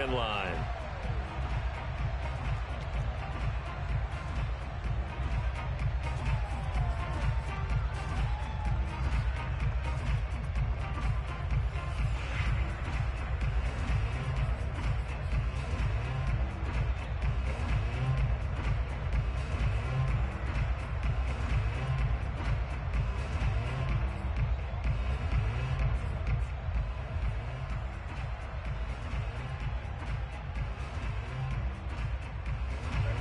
line.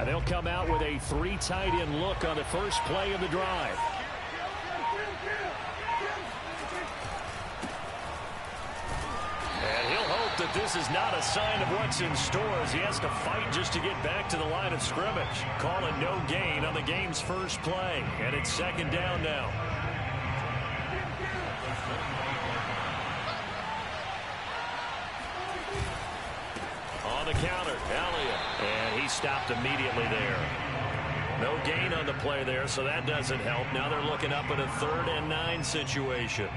And they'll come out with a 3 tight end look on the first play of the drive. And he'll hope that this is not a sign of what's in store as he has to fight just to get back to the line of scrimmage. Calling no gain on the game's first play. And it's 2nd down now. On the counter, Elliott. And he stopped immediately there. No gain on the play there, so that doesn't help. Now they're looking up at a 3rd and 9 situation.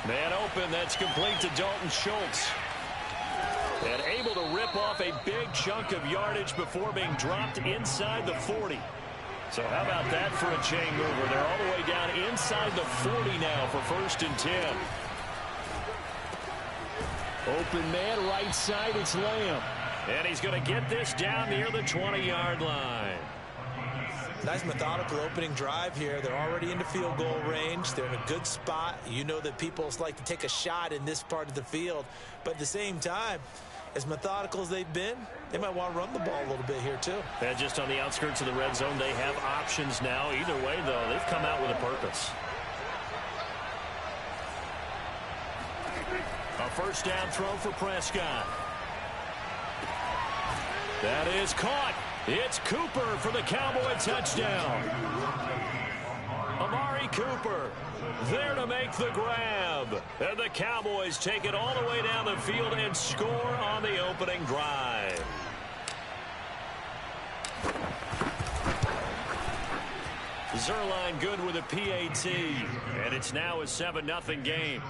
Man open, that's complete to Dalton Schultz. And able to rip off a big chunk of yardage before being dropped inside the 40. So how about that for a chain mover? They're all the way down inside the 40 now for 1st and 10. Open man, right side, it's Lamb. And he's going to get this down near the 20-yard line. Nice methodical opening drive here. They're already into field goal range. They're in a good spot. You know that people like to take a shot in this part of the field. But at the same time, as methodical as they've been, they might want to run the ball a little bit here too. And just on the outskirts of the red zone, they have options now. Either way, though, they've come out with a purpose. A 1st down throw for Prescott. That is caught. It's Cooper for the Cowboy touchdown. Amari Cooper there to make the grab. And the Cowboys take it all the way down the field and score on the opening drive. Zerline good with a PAT. And it's now a 7-0 game.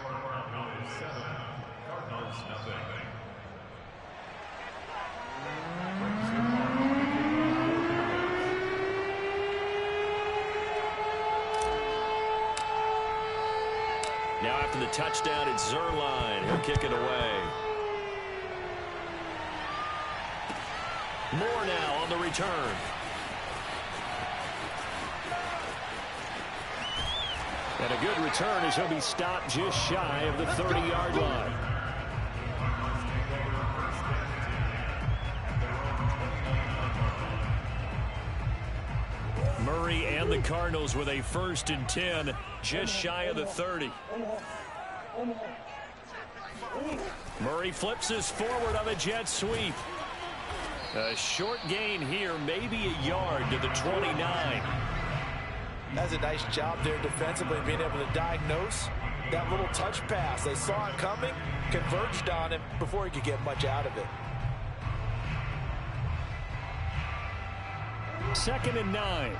Now after the touchdown, it's Zerline. He'll kick it away. Moore now on the return. And a good return as he'll be stopped just shy of the 30-yard line. Murray and the Cardinals with a 1st and 10, just shy of the 30. Murray flips us forward on a jet sweep. A short gain here, maybe a yard to the 29. That's a nice job there defensively, being able to diagnose that little touch pass. They saw it coming, converged on him before he could get much out of it. 2nd and 9.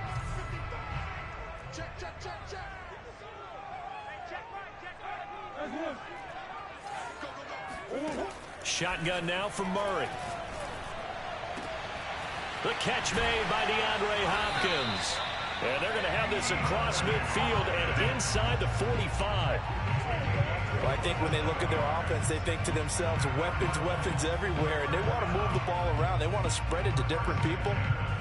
Shotgun now for Murray. The catch made by DeAndre Hopkins. And they're going to have this across midfield and inside the 45. Well, I think when they look at their offense, they think to themselves, weapons, weapons everywhere. And they want to move the ball around. They want to spread it to different people.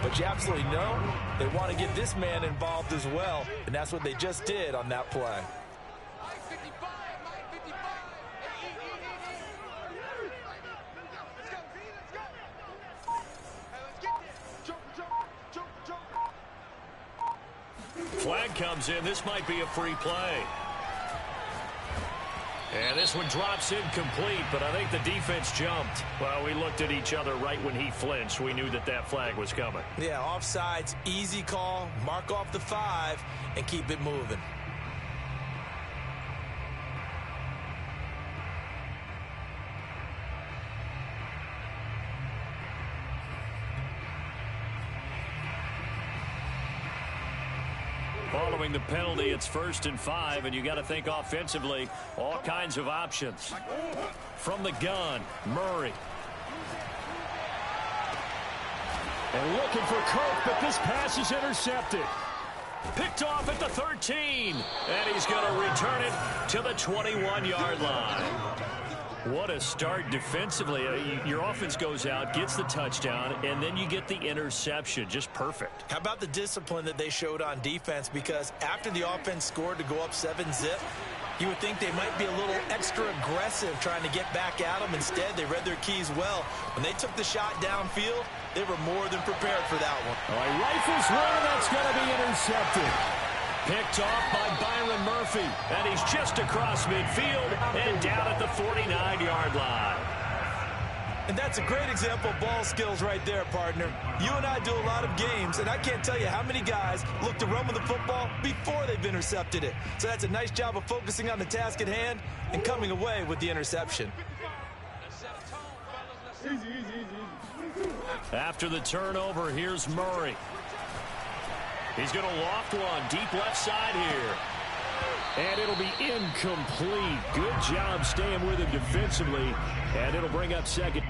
But you absolutely know they want to get this man involved as well. And that's what they just did on that play. Flag comes in. This might be a free play. And this one drops incomplete, but I think the defense jumped. Well, we looked at each other right when he flinched. We knew that that flag was coming. Yeah, offsides, easy call. Mark off the 5 and keep it moving. Following the penalty, it's 1st and 5, and you got to think offensively, all kinds of options. From the gun, Murray. And looking for Cook, but this pass is intercepted. Picked off at the 13, and he's going to return it to the 21-yard line. What a start defensively. Your offense goes out, gets the touchdown, and then you get the interception. Just perfect. How about the discipline that they showed on defense? Because after the offense scored to go up 7-zip, you would think they might be a little extra aggressive trying to get back at them. Instead, they read their keys well. When they took the shot downfield, they were more than prepared for that one. Oh, he rifles one, and that's going to be intercepted. Picked off by Byron Murphy, and he's just across midfield and down at the 49-yard line. And that's a great example of ball skills right there, partner. You and I do a lot of games, and I can't tell you how many guys look to run with the football before they've intercepted it. So that's a nice job of focusing on the task at hand and coming away with the interception. After the turnover, here's Murray. He's going to loft one deep left side here. And it'll be incomplete. Good job staying with him defensively. And it'll bring up second.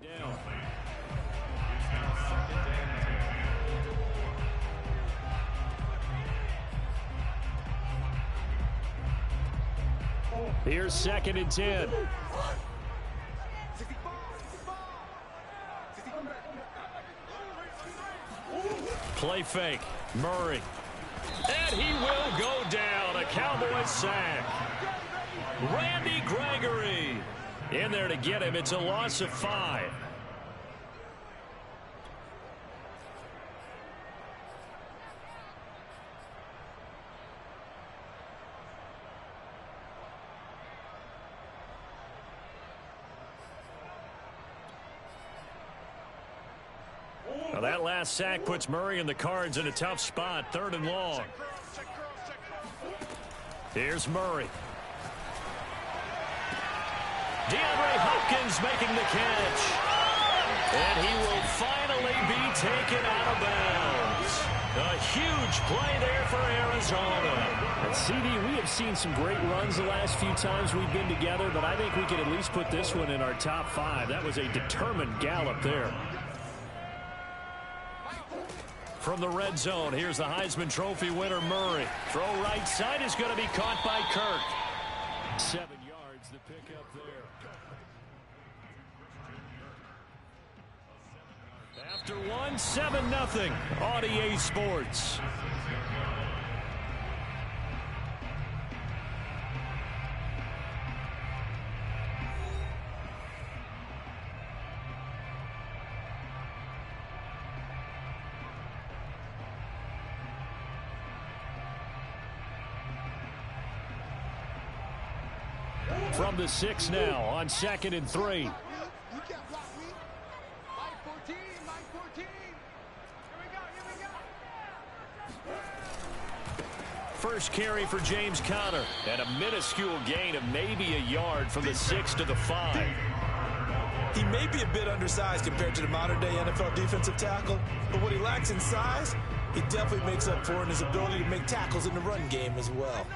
Down. Here's 2nd and 10. Play fake. Murray. And he will go down. A Cowboys sack. Randy Gregory in there to get him. It's a loss of 5. Well, that last sack puts Murray and the Cards in a tough spot. 3rd and long. Here's Murray. DeAndre Hopkins making the catch. And he will finally be taken out of bounds. A huge play there for Arizona. And CD, we have seen some great runs the last few times we've been together, but I think we could at least put this one in our top 5. That was a determined gallop there. From the red zone, here's the Heisman Trophy winner, Murray. Throw right side is going to be caught by Kirk. 7 yards, the pickup there. After 1, 7-0, on EA Sports. From the 6 now on 2nd and 3. First carry for James Conner. And a minuscule gain of maybe a yard from the 6 to the 5. He may be a bit undersized compared to the modern-day NFL defensive tackle, but what he lacks in size, he definitely makes up for in his ability to make tackles in the run game as well.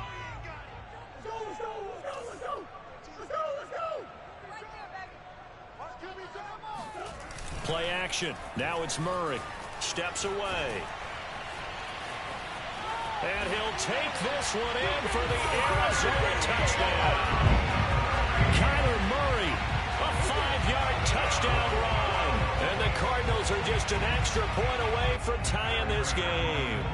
Play action. Now it's Murray. Steps away. And he'll take this one in for the Arizona touchdown. Kyler Murray, a 5-yard touchdown run. And the Cardinals are just an extra point away from tying this game.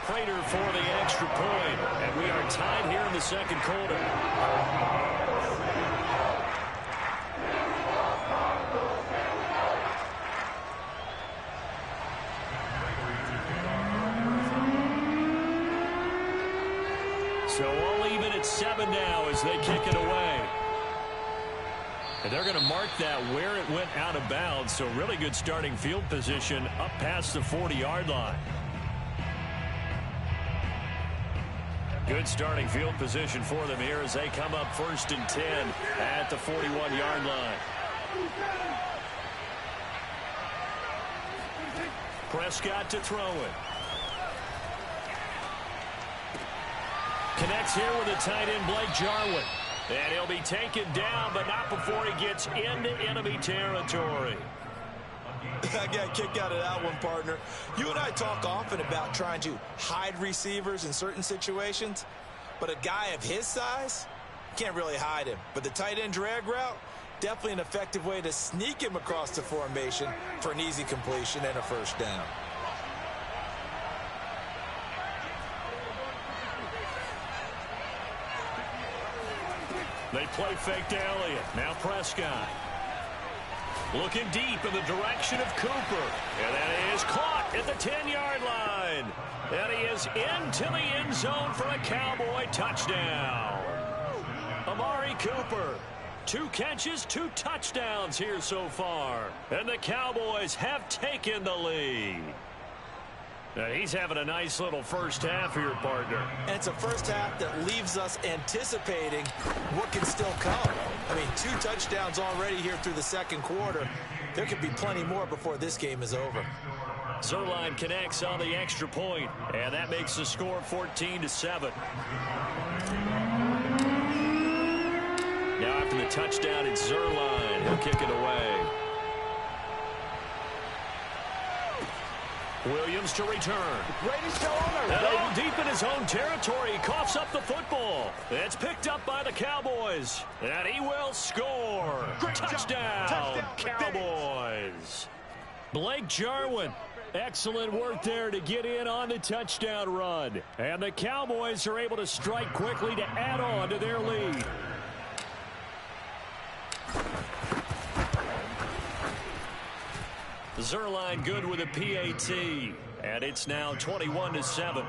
Prater for the extra point. And we are tied here in the second quarter. So all even at 7 now as they kick it away. And they're going to mark that where it went out of bounds. So really good starting field position up past the 40-yard line. Good starting field position for them here as they come up 1st and 10 at the 41-yard line. Prescott to throw it. Connects here with a tight end, Blake Jarwin. And he'll be taken down, but not before he gets into enemy territory. I got a kick out of that one, partner. You and I talk often about trying to hide receivers in certain situations, but a guy of his size can't really hide him. But the tight end drag route, definitely an effective way to sneak him across the formation for an easy completion and a first down. They play fake to Elliott. Now Prescott. Looking deep in the direction of Cooper. And that is caught at the 10-yard line. And he is into the end zone for a Cowboy touchdown. Amari Cooper. 2 catches, 2 touchdowns here so far. And the Cowboys have taken the lead. And he's having a nice little first half here, partner. And it's a first half that leaves us anticipating what can still come. I mean, 2 touchdowns already here through the second quarter. There could be plenty more before this game is over. Zuerlein connects on the extra point, and that makes the score 14-7. Now after the touchdown, it's Zuerlein. He'll kick it away. Williams to return. And deep in his own territory, he coughs up the football. It's picked up by the Cowboys. And he will score. Touchdown, Cowboys. Blake Jarwin. Excellent work there to get in on the touchdown run. And the Cowboys are able to strike quickly to add on to their lead. Zuerlein good with a PAT, and it's now 21-7.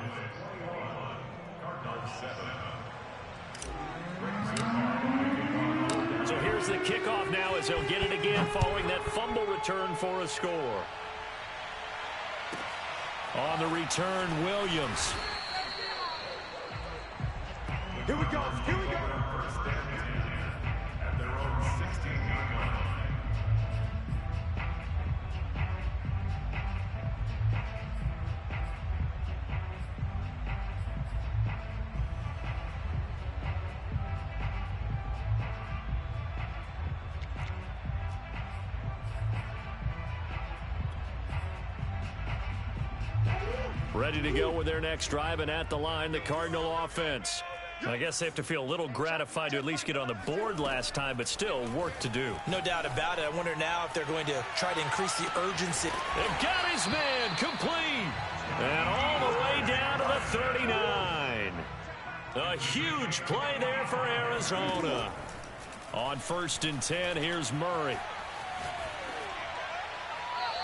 So here's the kickoff now as he'll get it again following that fumble return for a score. On the return, Williams. Here we go. Here we go. At their own 16-yard line. Ready to go with their next drive, and at the line, the Cardinal offense. I guess they have to feel a little gratified to at least get on the board last time, but still work to do. No doubt about it. I wonder now if they're going to try to increase the urgency. They've got his man complete. And all the way down to the 39. A huge play there for Arizona. On 1st and 10, here's Murray.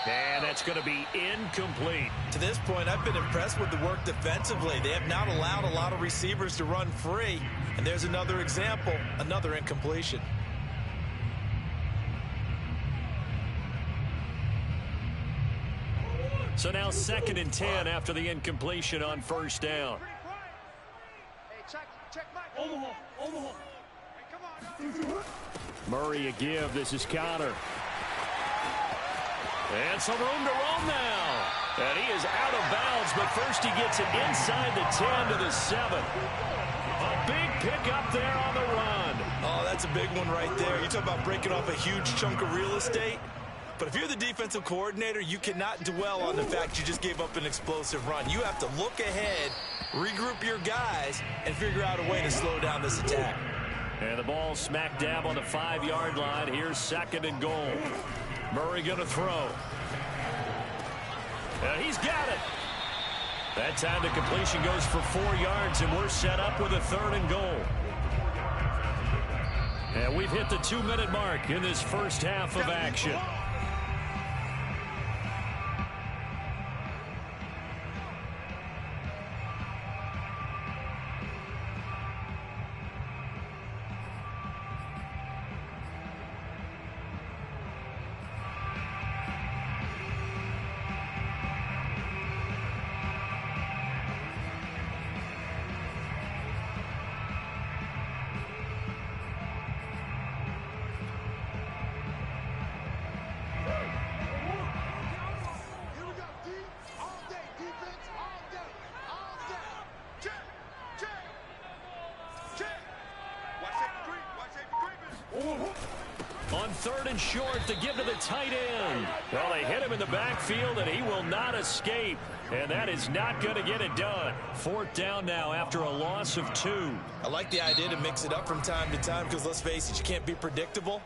And that's going to be incomplete. To this point, I've been impressed with the work defensively. They have not allowed a lot of receivers to run free. And there's another example, another incompletion. So now 2nd and 10 after the incompletion on 1st down. Hey, check my Omaha. Hey, come on. Murray a give. This is Connor. And some room to roam now. And he is out of bounds, but first he gets it inside the 10 to the 7. A big pickup there on the run. Oh, that's a big one right there. You talk about breaking off a huge chunk of real estate. But if you're the defensive coordinator, you cannot dwell on the fact you just gave up an explosive run. You have to look ahead, regroup your guys, and figure out a way to slow down this attack. And the ball smack dab on the 5-yard line. Here's 2nd and goal. Murray going to throw. And he's got it. That time the completion goes for 4 yards, and we're set up with a 3rd and goal. And we've hit the 2-minute mark in this first half of action. third and short to give to the tight end. Well, they hit him in the backfield, and he will not escape. And that is not going to get it done. Fourth down now after a loss of 2. I like the idea to mix it up from time to time because, let's face it, you can't be predictable.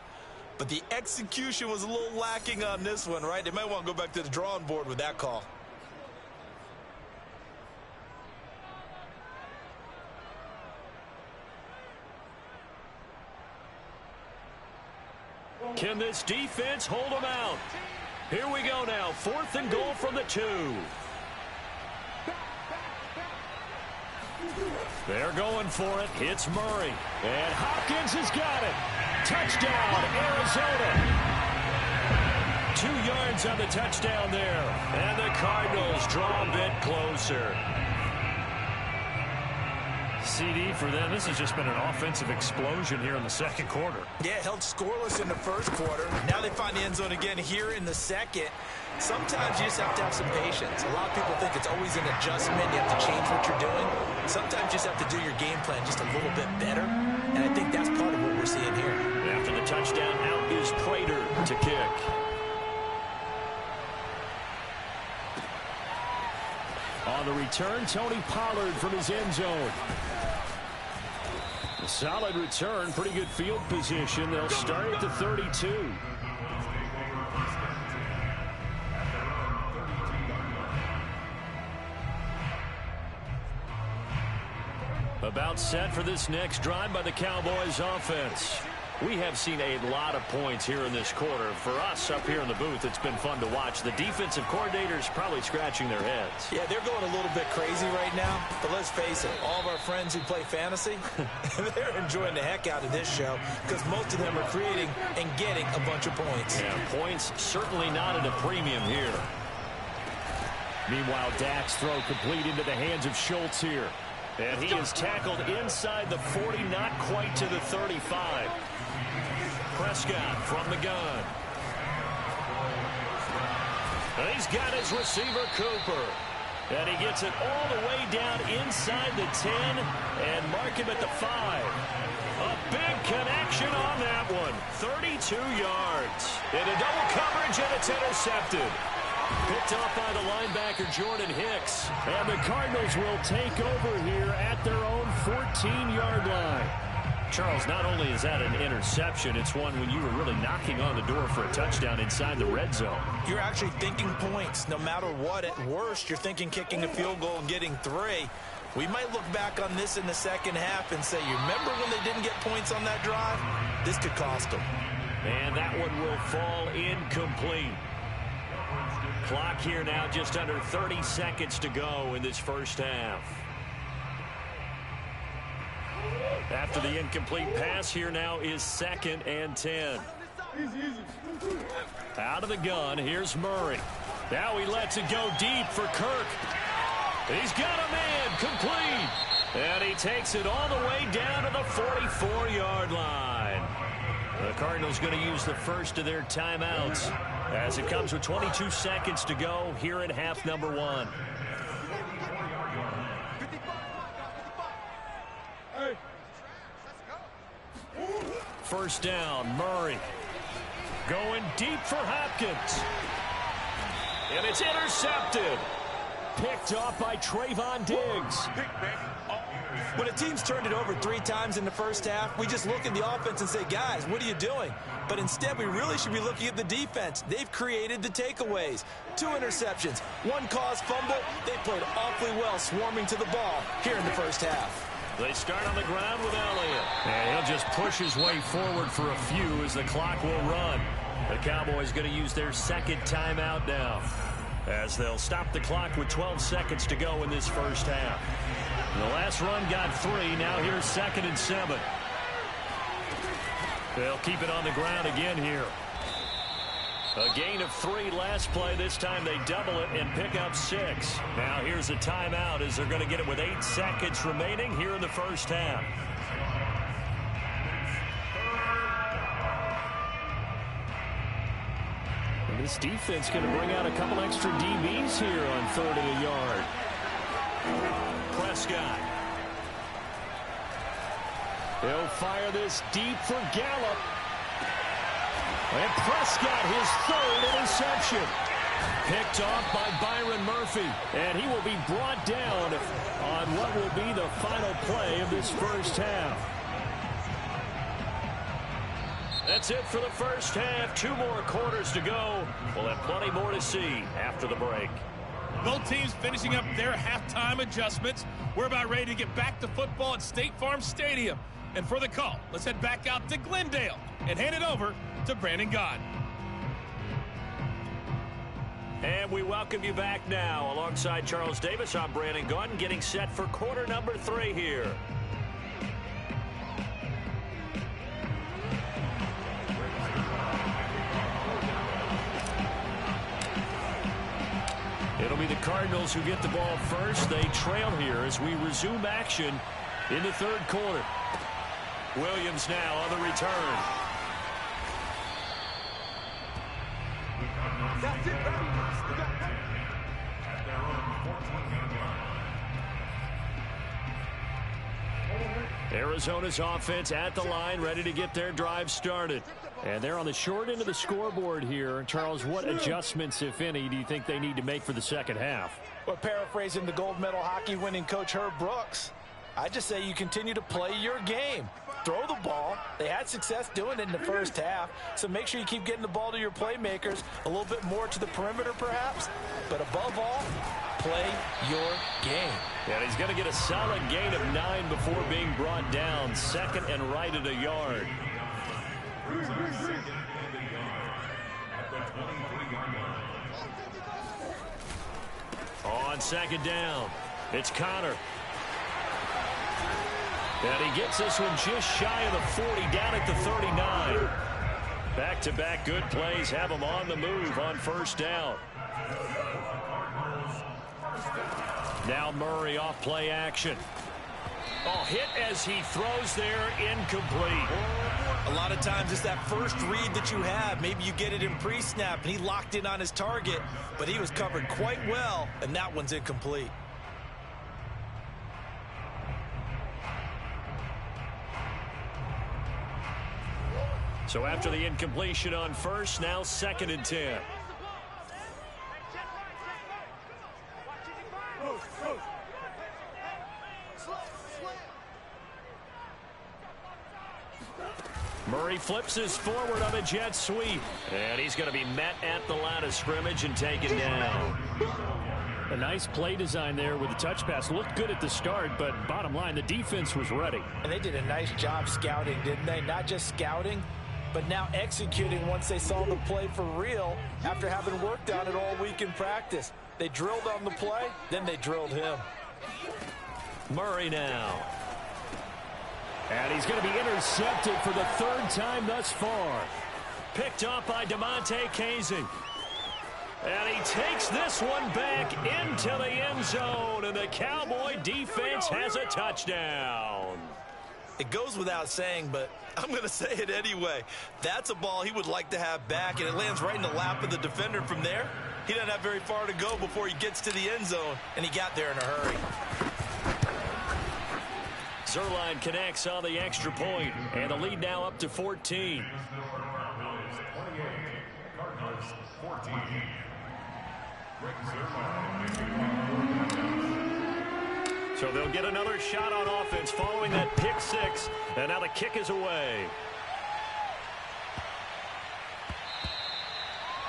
But the execution was a little lacking on this one, right? They might want to go back to the drawing board with that call. Can this defense hold them out? Here we go now. 4th and goal from the 2. They're going for it. It's Murray. And Hopkins has got it. Touchdown, Arizona. 2 yards on the touchdown there. And the Cardinals draw a bit closer. CD for them. This has just been an offensive explosion here in the second quarter. Yeah, held scoreless in the first quarter. Now they find the end zone again here in the second. Sometimes you just have to have some patience. A lot of people think it's always an adjustment. You have to change what you're doing. Sometimes you just have to do your game plan just a little bit better. And I think that's part of what we're seeing here. After the touchdown, out is Prater to kick. On the return, Tony Pollard from his end zone. A solid return, pretty good field position. They'll start at the 32. About set for this next drive by the Cowboys offense. We have seen a lot of points here in this quarter. For us up here in the booth, it's been fun to watch. The defensive coordinators probably scratching their heads. Yeah, they're going a little bit crazy right now. But let's face it, all of our friends who play fantasy, they're enjoying the heck out of this show because most of them are creating and getting a bunch of points. Yeah, points certainly not at a premium here. Meanwhile, Dak's throw complete into the hands of Schultz here. And he is tackled inside the 40, not quite to the 35. Prescott from the gun. And he's got his receiver, Cooper. And he gets it all the way down inside the 10 and mark him at the 5. A big connection on that one. 32 yards. Into double coverage, and it's intercepted. Picked off by the linebacker, Jordan Hicks. And the Cardinals will take over here at their own 14-yard line. Charles, not only is that an interception, it's one when you were really knocking on the door for a touchdown inside the red zone. You're actually thinking points. No matter what, at worst, you're thinking kicking a field goal and getting 3. We might look back on this in the second half and say, you remember when they didn't get points on that drive? This could cost them. And that one will fall incomplete. Clock here now just under 30 seconds to go in this first half. After the incomplete pass, here now is 2nd and 10. Out of the gun, here's Murray. Now he lets it go deep for Kirk. He's got a man, complete. And he takes it all the way down to the 44-yard line. The Cardinals going to use the first of their timeouts as it comes with 22 seconds to go here in half number 1. First down, Murray. Going deep for Hopkins. And it's intercepted. Picked off by Trayvon Diggs. When a team's turned it over 3 times in the first half, we just look at the offense and say, guys, what are you doing? But instead, we really should be looking at the defense. They've created the takeaways. 2 interceptions, 1 caused fumble. They played awfully well swarming to the ball here in the first half. They start on the ground with Elliott. And he'll just push his way forward for a few as the clock will run. The Cowboys going to use their second timeout now, as they'll stop the clock with 12 seconds to go in this first half. The last run got 3. Now here's 2nd and 7. They'll keep it on the ground again here. A gain of 3 last play. This time they double it and pick up 6. Now here's a timeout as they're going to get it with 8 seconds remaining here in the first half. And this defense going to bring out a couple extra DBs here on 3rd and a yard. Prescott. He'll fire this deep for Gallup. And Prescott, his third interception. Picked off by Byron Murphy. And he will be brought down on what will be the final play of this first half. That's it for the first half. 2 more quarters to go. We'll have plenty more to see after the break. Both teams finishing up their halftime adjustments. We're about ready to get back to football at State Farm Stadium. And for the call, let's head back out to Glendale and hand it over to Brandon Gaudin. And we welcome you back now. Alongside Charles Davis, I'm Brandon Gaudin, getting set for quarter number 3 here. It'll be the Cardinals who get the ball first. They trail here as we resume action in the third quarter. Williams now on the return. That's it, baby. Arizona's offense at the line, ready to get their drive started. And they're on the short end of the scoreboard here. Charles, what adjustments, if any, do you think they need to make for the second half? Well, paraphrasing the gold medal hockey winning coach Herb Brooks, I just say you continue to play your game. Throw the ball. They had success doing it in the first half, so make sure you keep getting the ball to your playmakers, a little bit more to the perimeter perhaps, but above all, play your game. And he's going to get a solid gain of 9 before being brought down. Second and right at a yard. On second down, it's Connor. And he gets this one just shy of the 40, down at the 39. Back-to-back good plays have him on the move on first down. Now Murray off play action. Oh, hit as he throws there, incomplete. A lot of times it's that first read that you have. Maybe you get it in pre-snap, and he locked in on his target, but he was covered quite well, and that one's incomplete. So after the incompletion on first, now second and 10. Murray flips his forward on a jet sweep. And he's going to be met at the line of scrimmage and taken down. A nice play design there with the touch pass. Looked good at the start, but bottom line, the defense was ready. And they did a nice job scouting, didn't they? Not just scouting, but now executing once they saw the play for real after having worked on it all week in practice. They drilled on the play, then they drilled him. Murray now. And he's going to be intercepted for the third time thus far. Picked up by DeMonte Casey. And he takes this one back into the end zone. And the Cowboy defense has a touchdown. It goes without saying, but I'm going to say it anyway. That's a ball he would like to have back, and it lands right in the lap of the defender from there. He doesn't have very far to go before he gets to the end zone, and he got there in a hurry. Zerline connects on the extra point, and the lead now up to 14. So they'll get another shot on offense following that pick six, and now the kick is away.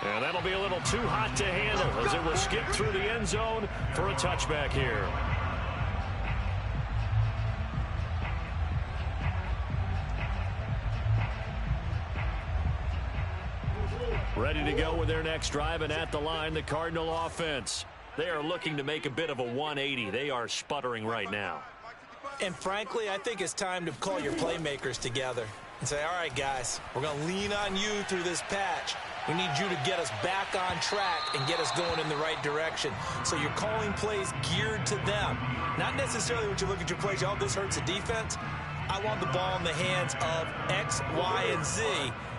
And that'll be a little too hot to handle as it will skip through the end zone for a touchback here. Ready to go with their next drive, and at the line, the Cardinal offense. They are looking to make a bit of a 180. They are sputtering right now. And frankly, I think it's time to call your playmakers together and say, all right, guys, we're going to lean on you through this patch. We need you to get us back on track and get us going in the right direction. So you're calling plays geared to them. Not necessarily when you look at your plays, oh, this hurts the defense. I want the ball in the hands of X, Y, and Z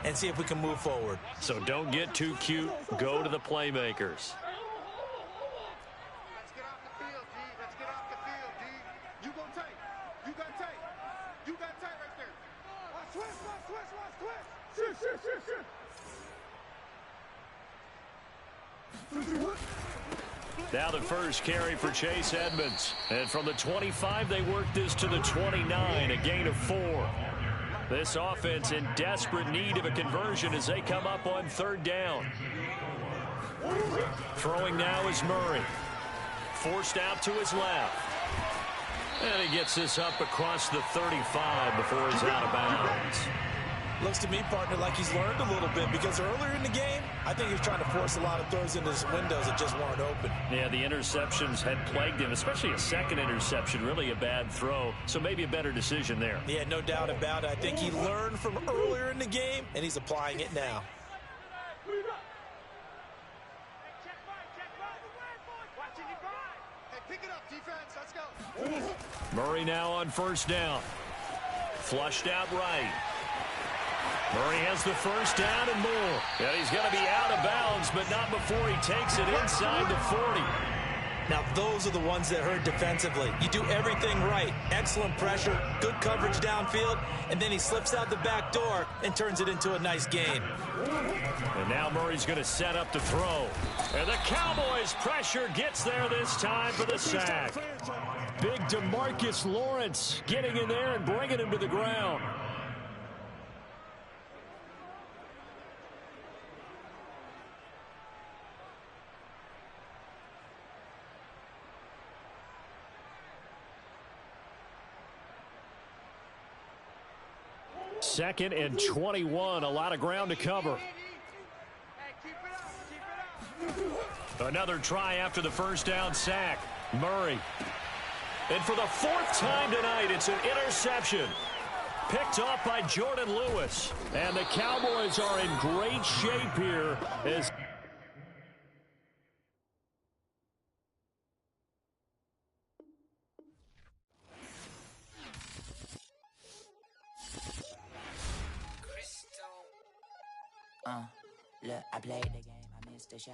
and see if we can move forward. So don't get too cute. Go to the playmakers. Let's get off the field, D. Let's get off the field, D. You go tight. You got tight. You got tight right there. Watch twist, watch twist, watch twist. Shoot, shoot, shoot, shoot. Now the first carry for Chase Edmonds. And from the 25, they work this to the 29, a gain of 4. This offense in desperate need of a conversion as they come up on third down. Throwing now is Murray. Forced out to his left. And he gets this up across the 35 before he's out of bounds. Looks to me, partner, like he's learned a little bit because earlier in the game, I think he was trying to force a lot of throws into his windows that just weren't open. Yeah, the interceptions had plagued him, especially a second interception, really a bad throw. So maybe a better decision there. Yeah, no doubt about it. I think he learned from earlier in the game, and he's applying it now. Pick it up, defense. Let's go. Murray now on first down. Flushed out right. Murray has the first down and more. And he's going to be out of bounds, but not before he takes it inside the 40. Now, those are the ones that hurt defensively. You do everything right. Excellent pressure, good coverage downfield, and then he slips out the back door and turns it into a nice gain. And now Murray's going to set up to throw. And the Cowboys' pressure gets there this time for the sack. Big DeMarcus Lawrence getting in there and bringing him to the ground. Second and 21, a lot of ground to cover. Another try after the first down sack. Murray. And for the fourth time tonight, it's an interception. Picked off by Jordan Lewis. And the Cowboys are in great shape here as look, I played the game, I missed the shot.